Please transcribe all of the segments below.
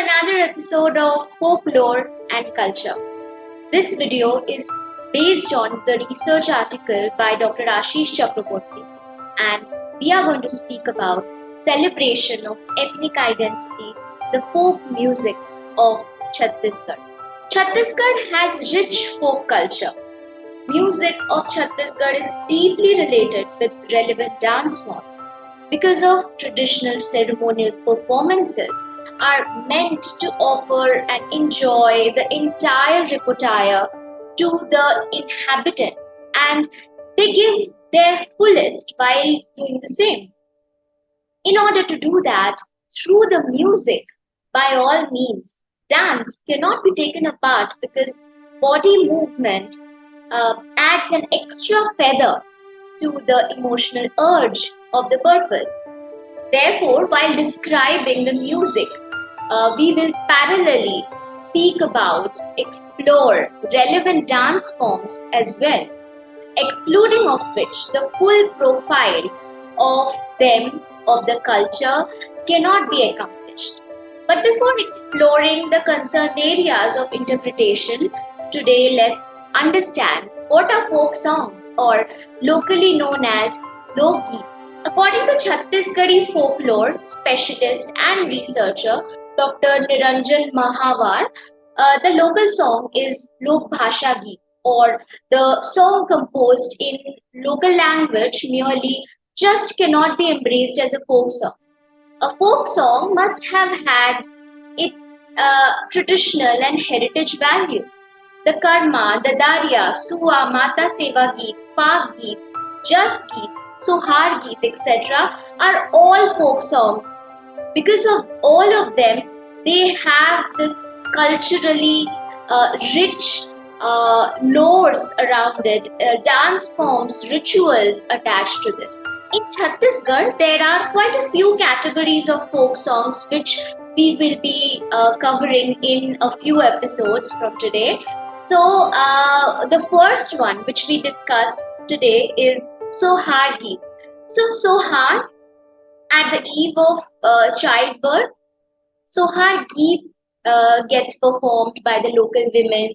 another episode of Folklore and Culture. This video is based on the research article by Dr. Ashish Chakraborty, and we are going to speak about celebration of ethnic identity, the folk music of Chhattisgarh. Chhattisgarh has rich folk culture. Music of Chhattisgarh is deeply related with relevant dance forms because of traditional ceremonial performances are meant to offer and enjoy the entire repertoire to the inhabitants, and they give their fullest while doing the same. In order to do that, through the music, by all means, dance cannot be taken apart because body movement adds an extra feather to the emotional urge of the purpose. Therefore, while describing the music, we will parallelly speak about, explore relevant dance forms as well, excluding of which the full profile of them, of the culture, cannot be accomplished. But before exploring the concerned areas of interpretation, today let's understand what are folk songs, or locally known as Lok. According to Chhattisgarhi folklore specialist and researcher Dr. Niranjan Mahawar, the local song is Lok Bhasha Geet, or the song composed in local language merely just cannot be embraced as a folk song. A folk song must have had its traditional and heritage value. The karma, the darya, suwa, mata seva geet, paak geet, jas geet, sohar geet, etc. are all folk songs. Because of all of them, they have this culturally rich lores around it, dance forms, rituals attached to this. In Chhattisgarh, there are quite a few categories of folk songs which we will be covering in a few episodes from today. So, the first one which we discussed today is Sohar Geet. So, Sohar, at the eve of childbirth, Sohar Geet gets performed by the local women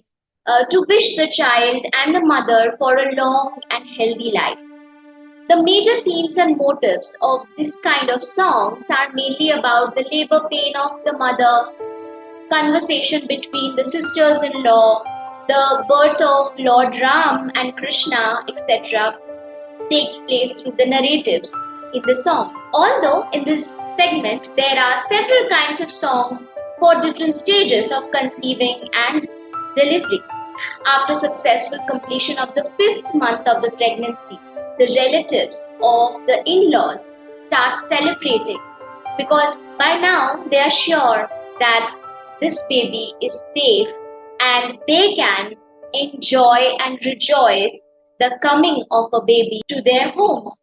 to wish the child and the mother for a long and healthy life. The major themes and motives of this kind of songs are mainly about the labor pain of the mother, conversation between the sisters-in-law, the birth of Lord Ram and Krishna, etc., takes place through the narratives in the songs. Although in this segment there are several kinds of songs for different stages of conceiving and delivery. After successful completion of the 5th month of the pregnancy, the relatives of the in-laws start celebrating because by now they are sure that this baby is safe and they can enjoy and rejoice the coming of a baby to their homes.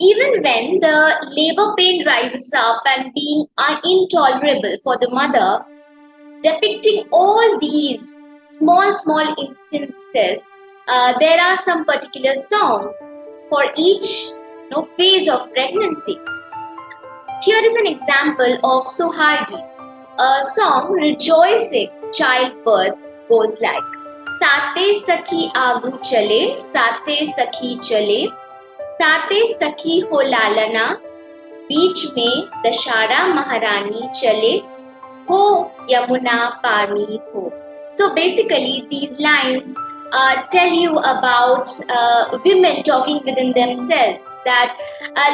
Even when the labor pain rises up and being intolerable for the mother, depicting all these small instances, there are some particular songs for each phase of pregnancy. Here is an example of Sohargi. A song rejoicing childbirth goes like Sate Sakhi Agu Chale, Sate Sakhi Chale, Sate Sakhi Ho Lalana, Beech में दशहरा महारानी चले हो Yamuna Pani ho. So basically, these lines tell you about women talking within themselves that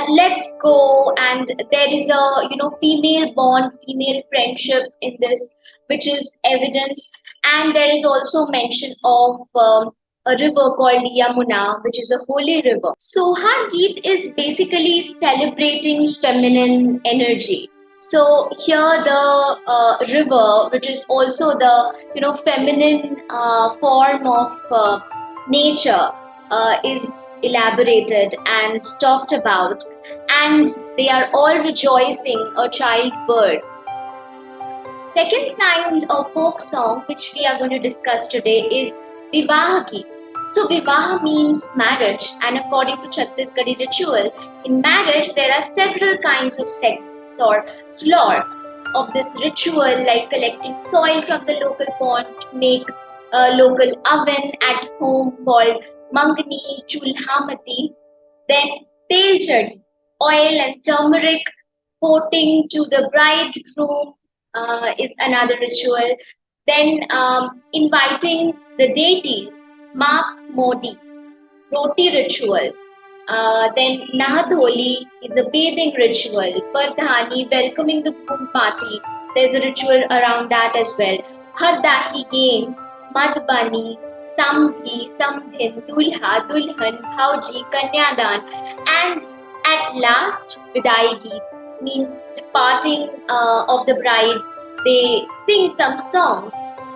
let's go, and there is a female bond, female friendship in this, which is evident, and there is also mention of a river called Yamuna, which is a holy river. Sohar Geet is basically celebrating feminine energy. So here the river, which is also the feminine form of nature, is elaborated and talked about, and they are all rejoicing a childbirth. Second kind of folk song which we are going to discuss today is Vivah Geet. So Vivah means marriage, and according to Chhattisgarhi ritual, in marriage there are several kinds of segments or slots. of this ritual, like collecting soil from the local pond to make a local oven at home called Mangni Chulhamati. Then tel chadi, oil and turmeric coating to the bridegroom is another ritual. Then inviting the deities, Mak Modi, roti ritual. Then Nahatholi is a bathing ritual. Pardhani, welcoming the groom party. There's a ritual around that as well. Hardahi game, Madhbani, Samdhi, Samdhin, Dulha, Dulhan, Bhauji, Kanyadan. And at last, Vidai Geet means departing of the bride. They sing some songs,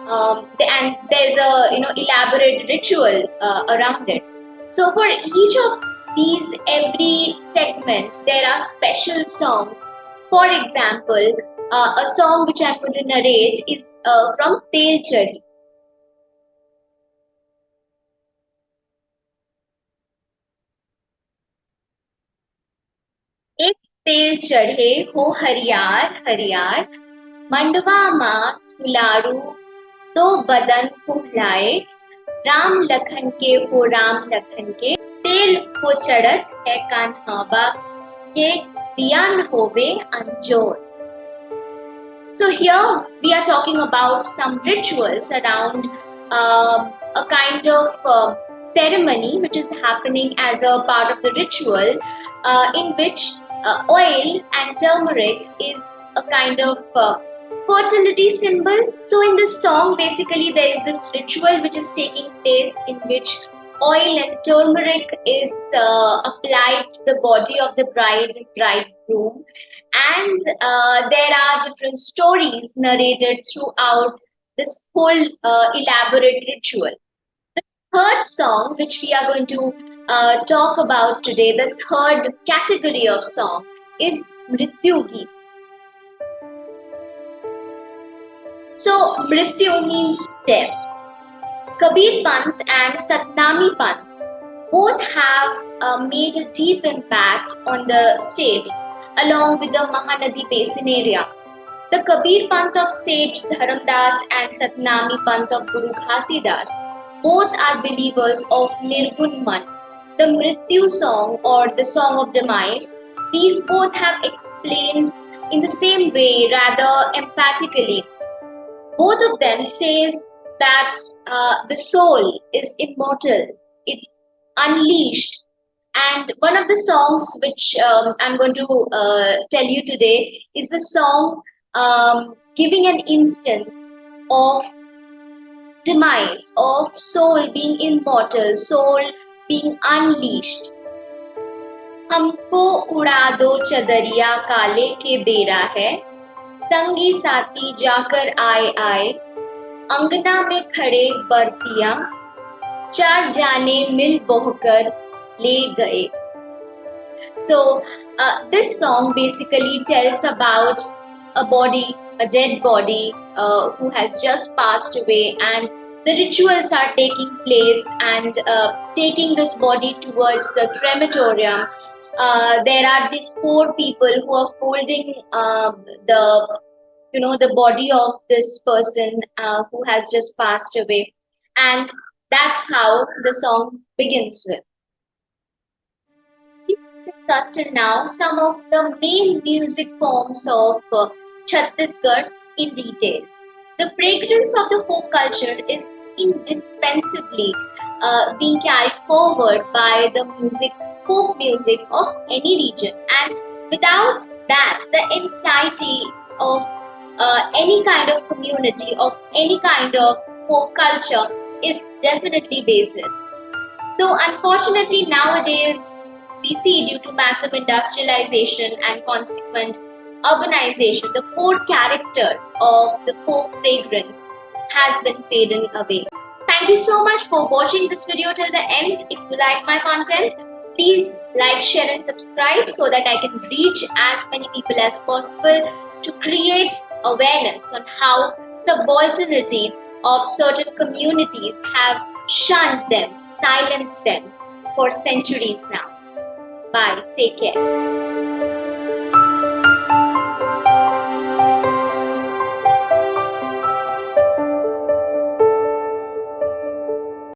and there's a elaborate ritual around it. So for each of these, every segment, there are special songs. For example, a song which I'm going to narrate is from Tel Chadi. एक तेल चढ़े हो हरियार हरियार मंडवा माँ तुलारू तो बदन कुहलाए राम लखन के हो राम लखन के तेल हो चढ़त है कान्हाबा के दिया न होवे अंजोर. So here we are talking about some rituals around a kind of ceremony which is happening as a part of the ritual, in which oil and turmeric is a kind of fertility symbol. So in this song, basically there is this ritual which is taking place in which oil and turmeric is applied to the body of the bride and bridegroom, and there are different stories narrated throughout this whole elaborate ritual. The third song, which we are going to talk about today, the third category of song, is Mrityu Geet. So, Mrityu means death. Kabir Pant and Satnami Pant both have made a deep impact on the state along with the Mahanadi Basin area. The Kabir Pant of Sage Dharamdas and Satnami Pant of Guru Ghasidas both are believers of Nirgun Man. The Mrityu song or the song of demise, these both have explained in the same way, rather emphatically. Both of them says that the soul is immortal, it's unleashed. And one of the songs which I'm going to tell you today is the song giving an instance of demise, of soul being immortal, soul being unleashed. हमको उड़ा दो चदरिया काले के बेरा है संगी साथी जाकर आए आए अंगना में खड़े बरतिया चार जाने मिल बहकर ले गए. So this song basically tells about a body, a dead body who has just passed away, and the rituals are taking place and taking this body towards the crematorium. There are these poor people who are holding the body of this person who has just passed away, and that's how the song begins with. Discussed till now some of the main music forms of Chhattisgarh in detail. The fragrance of the folk culture is indispensably being carried forward by the folk music of any region, and without that, the entirety of any kind of community, of any kind of folk culture is definitely baseless. So, unfortunately, nowadays we see, due to massive industrialization and consequent urbanization, the core character of the folk fragrance has been fading away. Thank you so much for watching this video till the end. If you like my content, please like, share and subscribe so that I can reach as many people as possible to create awareness on how subalternity of certain communities have shunned them, silenced them for centuries now. Bye. Take care.